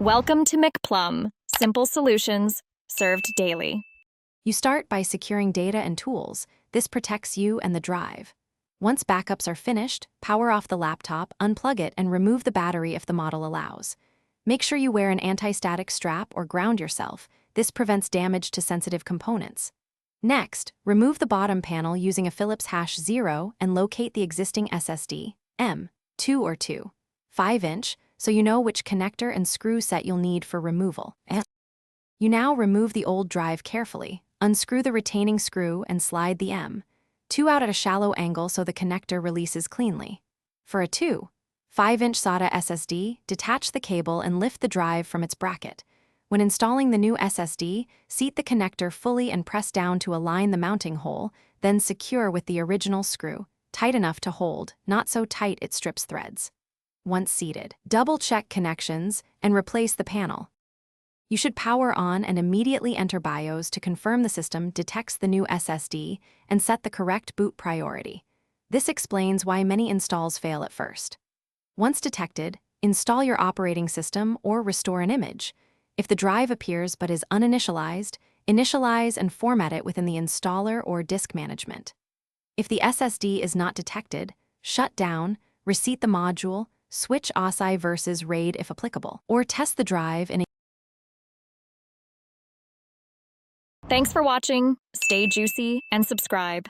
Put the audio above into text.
Welcome to McPlum, simple solutions served daily. You start by securing data and tools. This protects you and the drive. Once backups are finished, power off the laptop, unplug it, and remove the battery if the model allows. Make sure you wear an anti-static strap or ground yourself. This prevents damage to sensitive components. Next, remove the bottom panel using a Phillips #0 and locate the existing SSD, M2 or 2, 5-inch, so you know which connector and screw set you'll need for removal. You now remove the old drive carefully, unscrew the retaining screw and slide the M2 out at a shallow angle so the connector releases cleanly. For a 2, 5-inch SATA SSD, detach the cable and lift the drive from its bracket. When installing the new SSD, seat the connector fully and press down to align the mounting hole, then secure with the original screw, tight enough to hold, not so tight it strips threads. Once seated, double-check connections and replace the panel. You should power on and immediately enter BIOS to confirm the system detects the new SSD and set the correct boot priority. This explains why many installs fail at first. Once detected, install your operating system or restore an image. If the drive appears but is uninitialized, initialize and format it within the installer or disk management. If the SSD is not detected, shut down, reseat the module, switch ASI versus RAID if applicable, or test the drive in a Thanks for watching. Stay juicy and subscribe.